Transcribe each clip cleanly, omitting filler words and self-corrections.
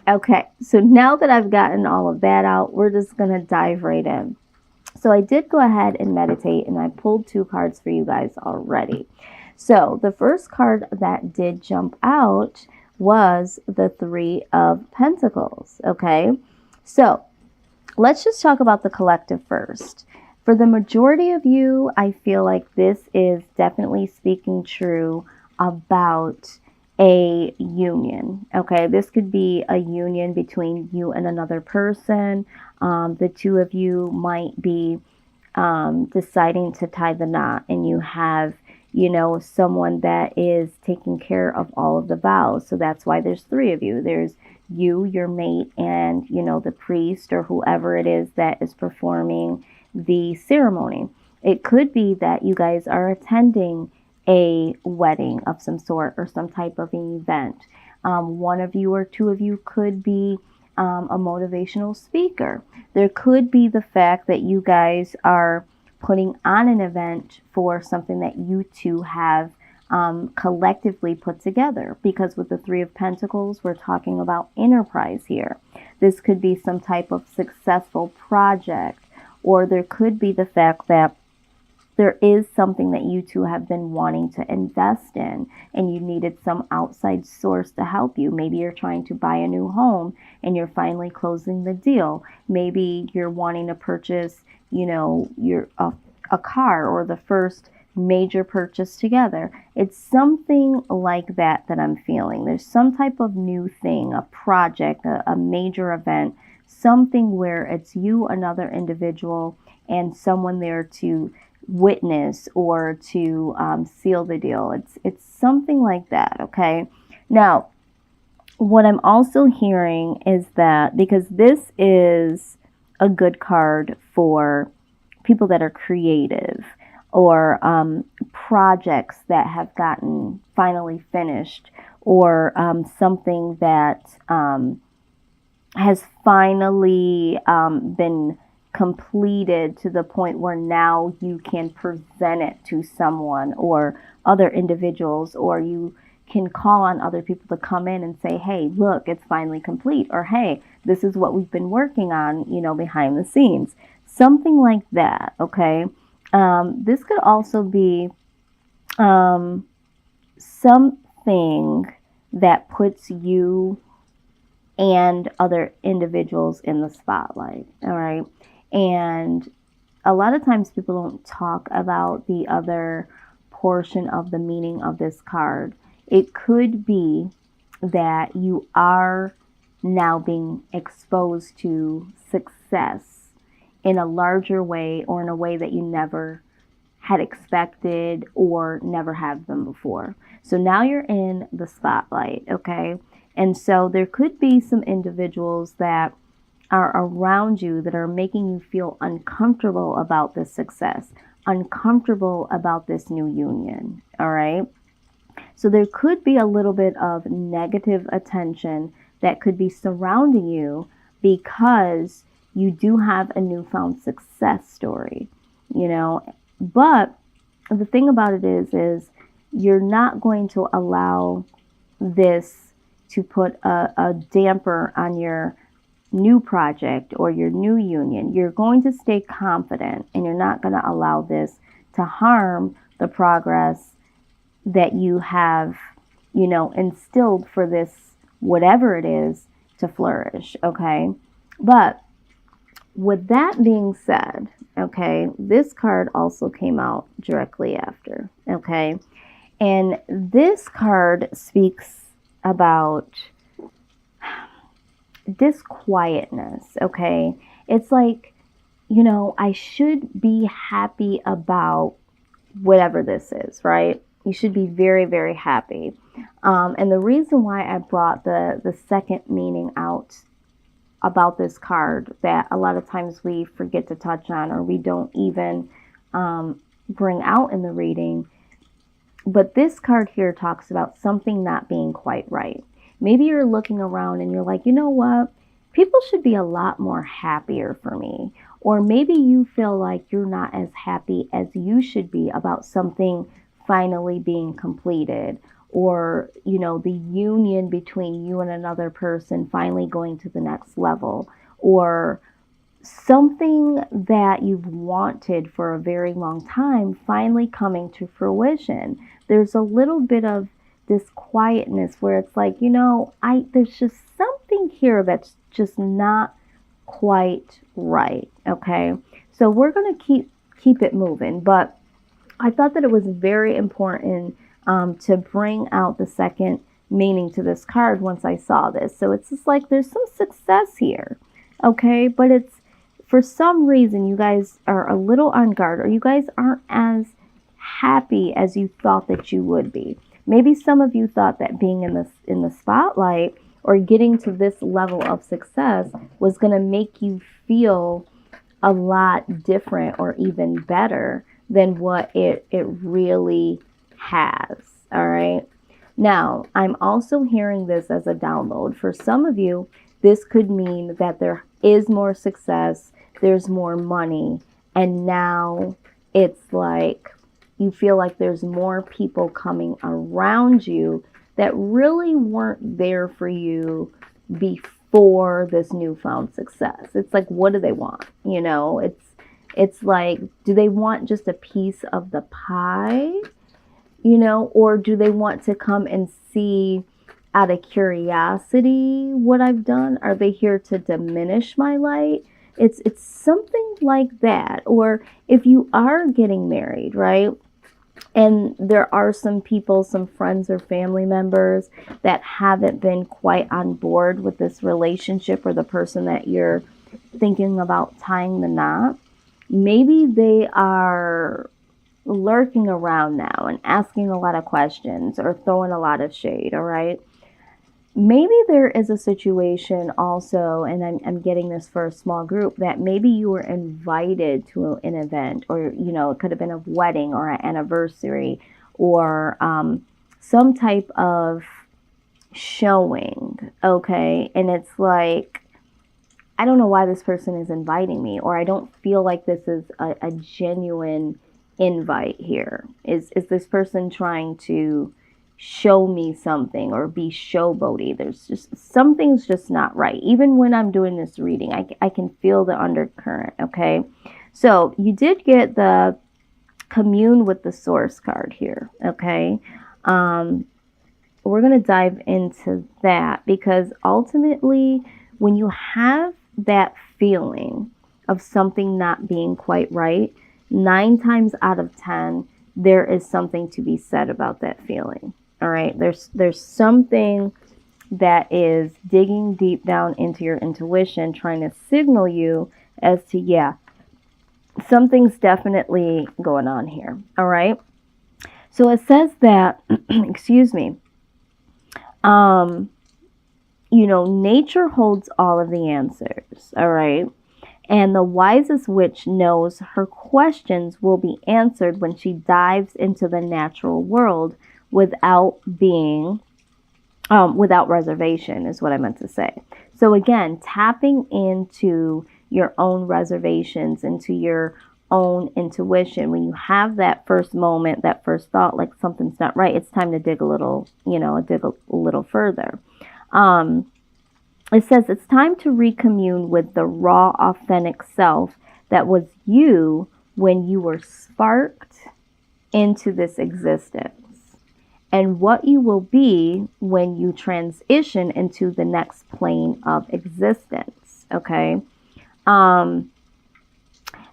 Okay, so now that I've gotten all of that out, we're just going to dive right in. So I did go ahead and meditate, and I pulled 2 cards for you guys already. So the first card that did jump out was the 3 of Pentacles. Okay, so let's just talk about the collective first. For the majority of you, I feel like this is definitely speaking true about a union. Okay, this could be a union between you and another person. The 2 of you might be deciding to tie the knot, and you have, someone that is taking care of all of the vows. So that's why there's 3 of you. There's you, your mate, and, the priest or whoever it is that is performing the ceremony. It could be that you guys are attending a wedding of some sort or some type of an event. 1 of you or 2 of you could be a motivational speaker. There could be the fact that you guys are putting on an event for something that you 2 have collectively put together, because with the 3 of Pentacles, we're talking about enterprise here. This could be some type of successful project, or there could be the fact that there is something that you 2 have been wanting to invest in, and you needed some outside source to help you. Maybe you're trying to buy a new home and you're finally closing the deal. Maybe you're wanting to purchase, a car, or the first major purchase together. It's something like that I'm feeling. There's some type of new thing, a project, a major event, something where it's you, another individual, and someone there to witness or to seal the deal. It's something like that. Okay. Now, what I'm also hearing is that, because this is a good card for people that are creative, or projects that have gotten finally finished, or something that has finally been completed to the point where now you can present it to someone or other individuals, or you can call on other people to come in and say, hey, look, it's finally complete, or hey, this is what we've been working on, behind the scenes. Something like that. Okay. This could also be something that puts you and other individuals in the spotlight. All right. And a lot of times people don't talk about the other portion of the meaning of this card. It could be that you are now being exposed to success in a larger way, or in a way that you never had expected or never have them before. So now you're in the spotlight, okay? And so there could be some individuals that are around you that are making you feel uncomfortable about this success, uncomfortable about this new union, all right? So there could be a little bit of negative attention that could be surrounding you, because you do have a newfound success story, But the thing about it is you're not going to allow this to put a damper on your new project or your new union. You're going to stay confident, and you're not going to allow this to harm the progress that you have, instilled for this, whatever it is, to flourish. Okay. But with that being said, okay, this card also came out directly after. Okay. And this card speaks about disquietness. Okay. It's like, I should be happy about whatever this is, right? You should be very, very happy. And the reason why I brought the second meaning out about this card, that a lot of times we forget to touch on, or we don't even bring out in the reading. But this card here talks about something not being quite right. Maybe you're looking around and you're like, you know what? People should be a lot more happier for me. Or maybe you feel like you're not as happy as you should be about something finally being completed, or, you know, the union between you and another person finally going to the next level, or something that you've wanted for a very long time finally coming to fruition. There's a little bit of this quietness where it's like, you know, there's just something here that's just not quite right. Okay. So we're going to keep it moving, but I thought that it was very important to bring out the second meaning to this card once I saw this. So it's just like there's some success here, okay? But it's, for some reason, you guys are a little on guard, or you guys aren't as happy as you thought that you would be. Maybe some of you thought that being in the spotlight or getting to this level of success was going to make you feel a lot different or even better than what it really has. All right. Now, I'm also hearing this as a download. For some of you, this could mean that there is more success, there's more money, and now it's like you feel like there's more people coming around you that really weren't there for you before this newfound success. It's like, what do they want? You know, it's like, do they want just a piece of the pie? You know, or do they want to come and see out of curiosity what I've done? Are they here to diminish my light? It's something like that. Or if you are getting married, right? And there are some people, some friends or family members that haven't been quite on board with this relationship or the person that you're thinking about tying the knot. Maybe they are lurking around now and asking a lot of questions or throwing a lot of shade, all right? Maybe there is a situation also, and I'm getting this for a small group, that maybe you were invited to an event, or, you know, it could have been a wedding or an anniversary, or some type of showing, okay? And it's like, I don't know why this person is inviting me, or I don't feel like this is a genuine invite here. Is this person trying to show me something or be showboaty? There's just something's just not right. Even when I'm doing this reading, I can feel the undercurrent, okay? So you did get the commune with the source card here, okay? We're going to dive into that, because ultimately when you have that feeling of something not being quite right, 9 times out of 10, there is something to be said about that feeling. All right. There's something that is digging deep down into your intuition, trying to signal you as to, yeah, something's definitely going on here. All right. So it says that, excuse me, you know, nature holds all of the answers. All right. And the wisest witch knows her questions will be answered when she dives into the natural world without being, without reservation, is what I meant to say. So again, tapping into your own reservations, into your own intuition. When you have that first moment, that first thought, like something's not right, it's time to dig a little, you know, dig a little further. It says it's time to recommune with the raw, authentic self that was you when you were sparked into this existence, and what you will be when you transition into the next plane of existence, okay?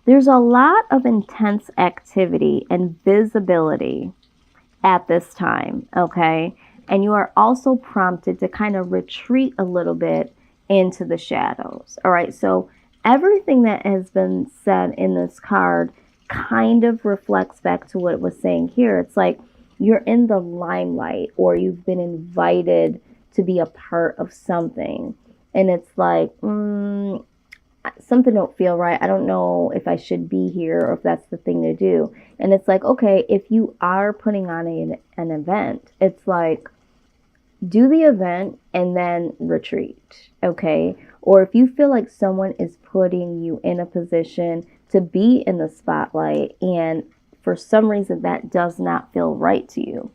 There's a lot of intense activity and visibility at this time, okay? And you are also prompted to kind of retreat a little bit into the shadows. All right. So everything that has been said in this card kind of reflects back to what it was saying here. It's like you're in the limelight, or you've been invited to be a part of something. And it's like, something don't feel right. I don't know if I should be here or if that's the thing to do. And it's like, okay, if you are putting on an event, it's like, do the event and then retreat, okay? Or if you feel like someone is putting you in a position to be in the spotlight and for some reason that does not feel right to you,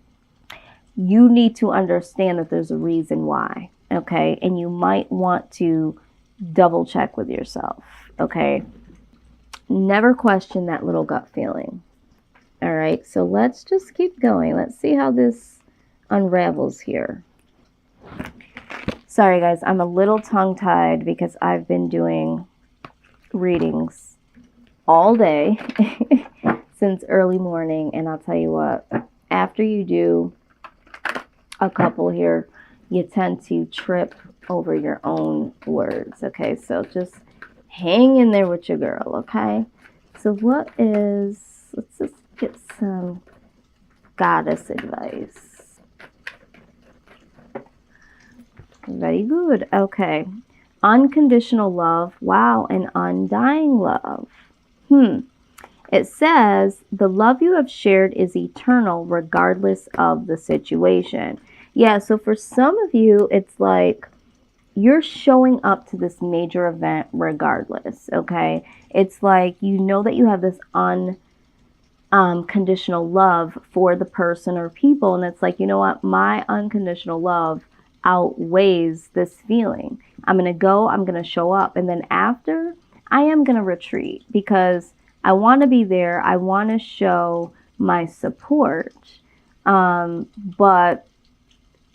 you need to understand that there's a reason why, okay? And you might want to double check with yourself, okay? Never question that little gut feeling. All right, so let's just keep going. Let's see how this unravels here. Sorry, guys, I'm a little tongue-tied because I've been doing readings all day since early morning. And I'll tell you what, after you do a couple here, you tend to trip over your own words. Okay, so just hang in there with your girl, okay? So what is, let's just get some goddess advice. Very good. Okay. Unconditional love. Wow. And undying love. It says, the love you have shared is eternal regardless of the situation. Yeah, so for some of you, it's like you're showing up to this major event regardless, okay? It's like you know that you have this unconditional love for the person or people, and it's like, you know what? My unconditional love outweighs this feeling. I'm going to go, I'm going to show up, and then after, I am going to retreat because I want to be there. I want to show my support, but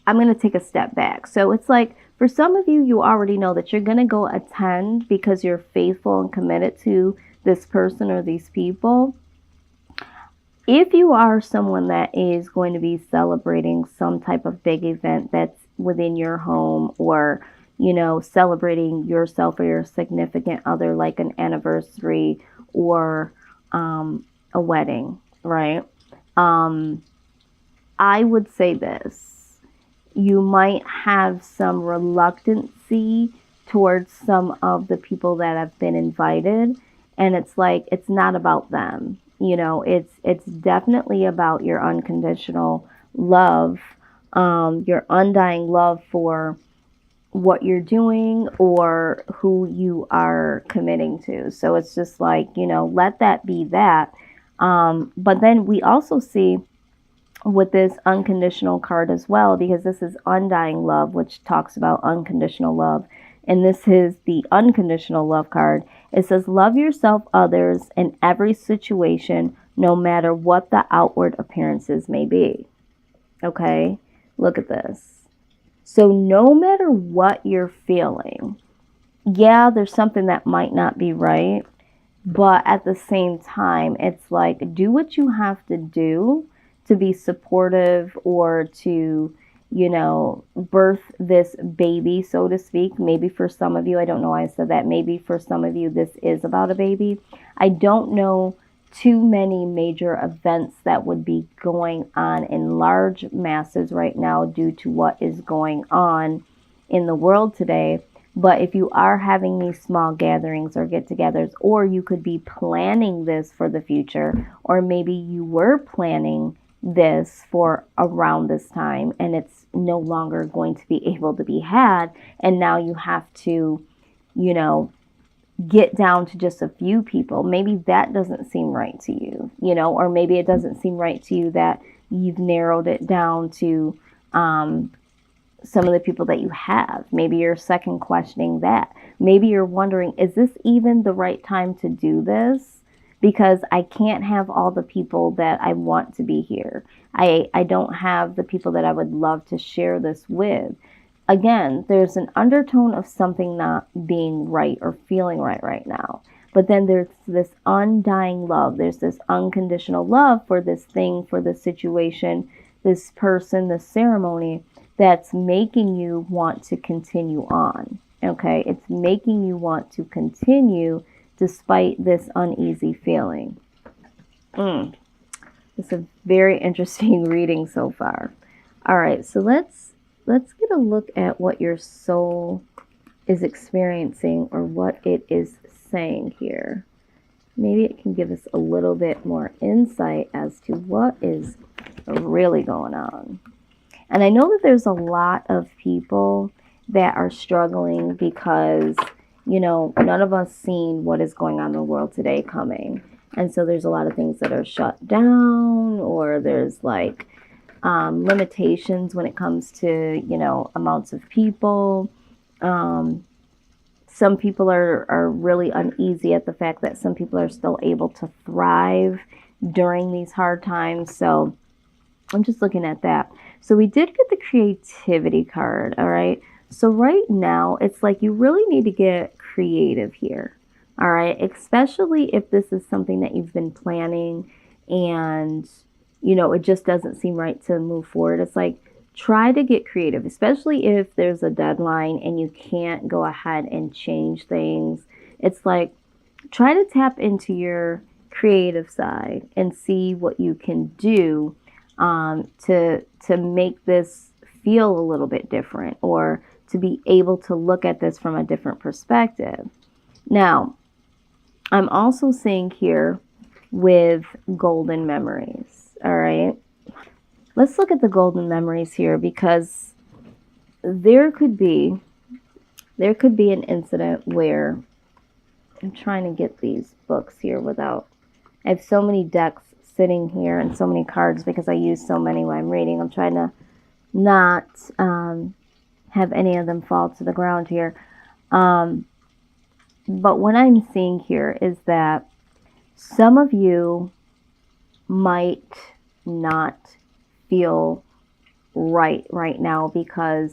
I'm going to take a step back. So it's like, for some of you, you already know that you're going to go attend because you're faithful and committed to this person or these people. If you are someone that is going to be celebrating some type of big event that's within your home, or, you know, celebrating yourself or your significant other, like an anniversary or a wedding, right? I would say this. You might have some reluctancy towards some of the people that have been invited. And it's like, it's not about them. You know, it's definitely about your unconditional love, your undying love for what you're doing or who you are committing to. So it's just like, you know, let that be that. But then we also see with this unconditional card as well, because this is undying love, which talks about unconditional love. And this is the unconditional love card. It says, love yourself, others, in every situation, no matter what the outward appearances may be. Okay, look at this. So no matter what you're feeling, yeah, there's something that might not be right, but at the same time, it's like, do what you have to do to be supportive or to, you know, birth this baby, so to speak. Maybe for some of you, I don't know why I said that. Maybe for some of you, this is about a baby. I don't know too many major events that would be going on in large masses right now due to what is going on in the world today. But if you are having these small gatherings or get-togethers, or you could be planning this for the future, or maybe you were planning this for around this time and it's no longer going to be able to be had, and now you have to, you know, get down to just a few people. Maybe that doesn't seem right to you, you know, or maybe it doesn't seem right to you that you've narrowed it down to some of the people that you have. Maybe you're second questioning that. Maybe you're wondering, is this even the right time to do this? Because I can't have all the people that I want to be here. I don't have the people that I would love to share this with. Again, there's an undertone of something not being right or feeling right now. But then there's this undying love. There's this unconditional love for this thing, for this situation, this person, this ceremony that's making you want to continue on. Okay? It's making you want to continue despite this uneasy feeling. It's a very interesting reading so far. All right, so let's get a look at what your soul is experiencing or what it is saying here. Maybe it can give us a little bit more insight as to what is really going on. And I know that there's a lot of people that are struggling because, you know, none of us seen what is going on in the world today coming. And so there's a lot of things that are shut down, or there's like limitations when it comes to, you know, amounts of people. Some people are really uneasy at the fact that some people are still able to thrive during these hard times. So I'm just looking at that. So we did get the creativity card, all right? So right now, it's like you really need to get creative here, all right? Especially if this is something that you've been planning and, you know, it just doesn't seem right to move forward. It's like, try to get creative, especially if there's a deadline and you can't go ahead and change things. It's like, try to tap into your creative side and see what you can do to make this feel a little bit different, or to be able to look at this from a different perspective. Now, I'm also seeing here with golden memories. All right. Let's look at the golden memories here, because there could be an incident where I'm trying to get these books here without, I have so many decks sitting here and so many cards because I use so many when I'm reading. I'm trying to not have any of them fall to the ground here. But what I'm seeing here is that some of you might not feel right now because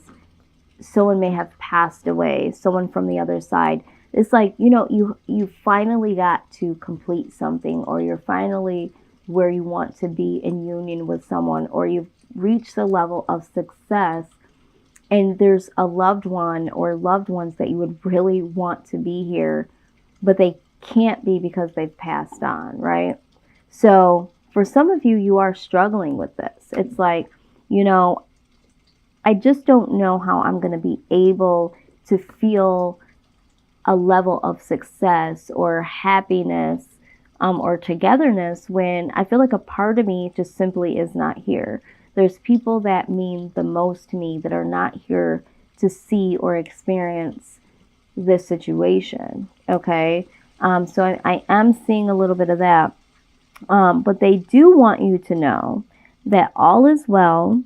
someone may have passed away, someone from the other side. It's like, you know, you finally got to complete something, or you're finally where you want to be in union with someone, or you've reached the level of success, and there's a loved one or loved ones that you would really want to be here, but they can't be because they've passed on, right? So for some of you, you are struggling with this. It's like, you know, I just don't know how I'm going to be able to feel a level of success or happiness or togetherness when I feel like a part of me just simply is not here. There's people that mean the most to me that are not here to see or experience this situation. Okay. So I am seeing a little bit of that. But they do want you to know that all is well.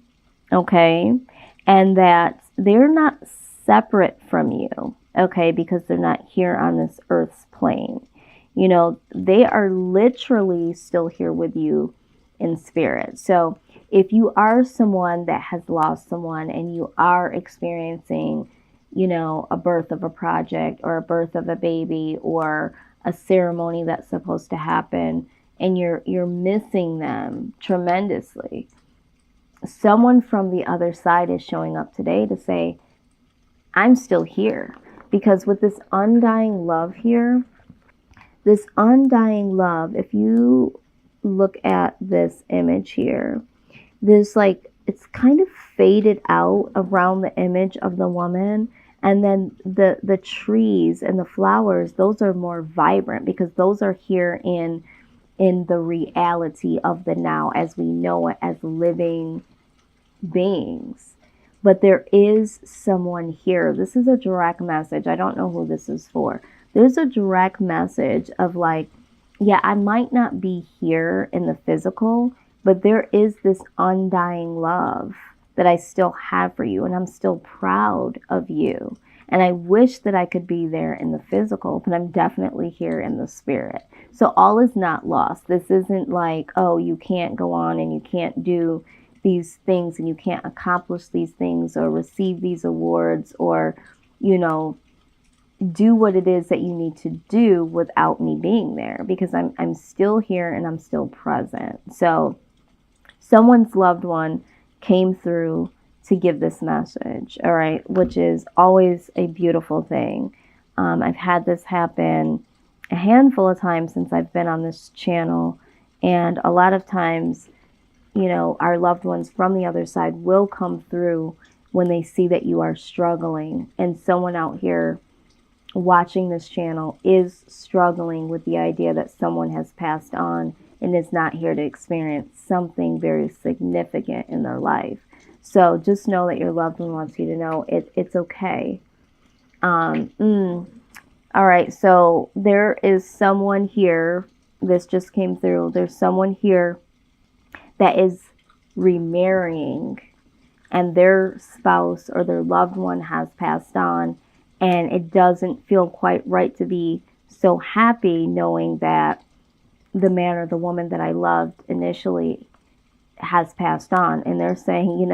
Okay. And that they're not separate from you. Okay. Because they're not here on this earth's plane. You know, they are literally still here with you in spirit. So if you are someone that has lost someone and you are experiencing, you know, a birth of a project or a birth of a baby or a ceremony that's supposed to happen, and you're missing them tremendously, someone from the other side is showing up today to say, I'm still here. Because with this undying love here, this undying love, if you look at this image here, there's like, it's kind of faded out around the image of the woman. And then the trees and the flowers, those are more vibrant because those are here in the reality of the now as we know it as living beings. But there is someone here. This is a direct message. I don't know who this is for. There's a direct message of like, yeah, I might not be here in the physical, but there is this undying love that I still have for you, and I'm still proud of you. And I wish that I could be there in the physical, but I'm definitely here in the spirit. So all is not lost. This isn't like, oh, you can't go on and you can't do these things and you can't accomplish these things or receive these awards or, you know, do what it is that you need to do without me being there, because I'm still here and I'm still present. So someone's loved one came through to give this message, all right, which is always a beautiful thing. I've had this happen a handful of times since I've been on this channel, and a lot of times, you know, our loved ones from the other side will come through when they see that you are struggling, and someone out here watching this channel is struggling with the idea that someone has passed on and is not here to experience something very significant in their life. So just know that your loved one wants you to know it's okay. All right, so there is someone here. This just came through. There's someone here that is remarrying and their spouse or their loved one has passed on, and it doesn't feel quite right to be so happy knowing that the man or the woman that I loved initially has passed on. And they're saying,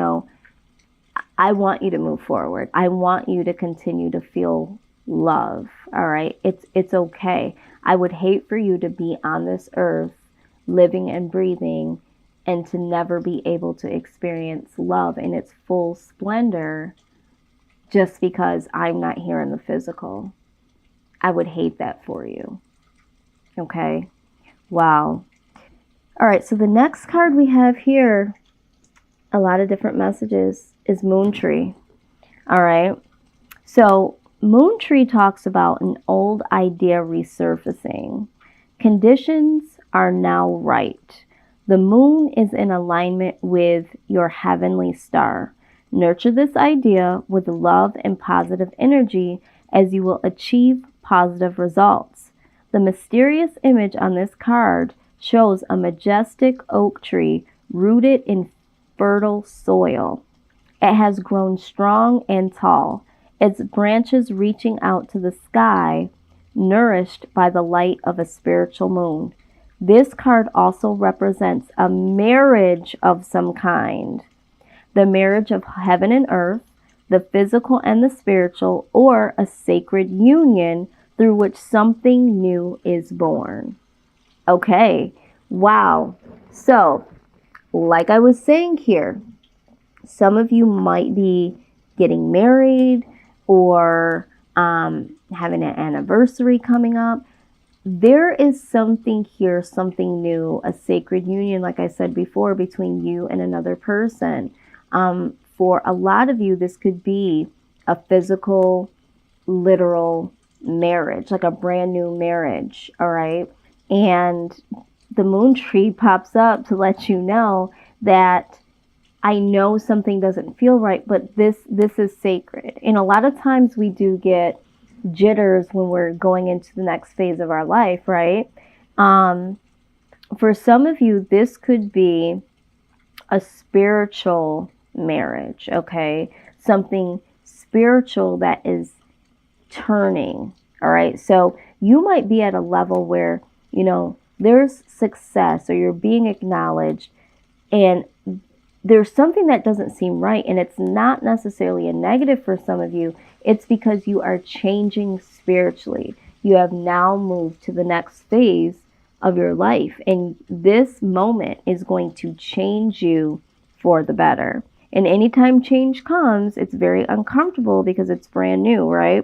I want you to move forward. I want you to continue to feel love. All right. It's okay. I would hate for you to be on this earth living and breathing and to never be able to experience love in its full splendor just because I'm not here in the physical. I would hate that for you. Okay. Wow. All right. So the next card we have here, a lot of different messages, is Moon Tree. All right. So Moon Tree talks about an old idea resurfacing. Conditions are now right. The moon is in alignment with your heavenly star. Nurture this idea with love and positive energy as you will achieve positive results. The mysterious image on this card shows a majestic oak tree rooted in fertile soil. It has grown strong and tall, its branches reaching out to the sky, nourished by the light of a spiritual moon. This card also represents a marriage of some kind, the marriage of heaven and earth, the physical and the spiritual, or a sacred union through which something new is born. Okay, wow. So, like I was saying here, some of you might be getting married or having an anniversary coming up. There is something here, something new, a sacred union, like I said before, between you and another person. For a lot of you, this could be a physical, literal marriage, like a brand new marriage, all right? And the moon tree pops up to let you know that I know something doesn't feel right, but this is sacred. And a lot of times we do get jitters when we're going into the next phase of our life, right? For some of you, this could be a spiritual marriage, okay? Something spiritual that is turning, all right? So you might be at a level where, there's success or you're being acknowledged and there's something that doesn't seem right, and it's not necessarily a negative for some of you. It's because you are changing spiritually. You have now moved to the next phase of your life, and this moment is going to change you for the better. And anytime change comes, it's very uncomfortable because it's brand new, right?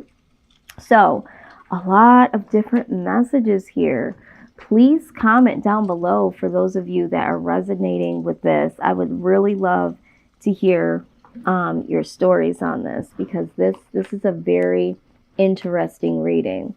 So, a lot of different messages here. Please comment down below for those of you that are resonating with this. I would really love to hear your stories on this because this is a very interesting reading.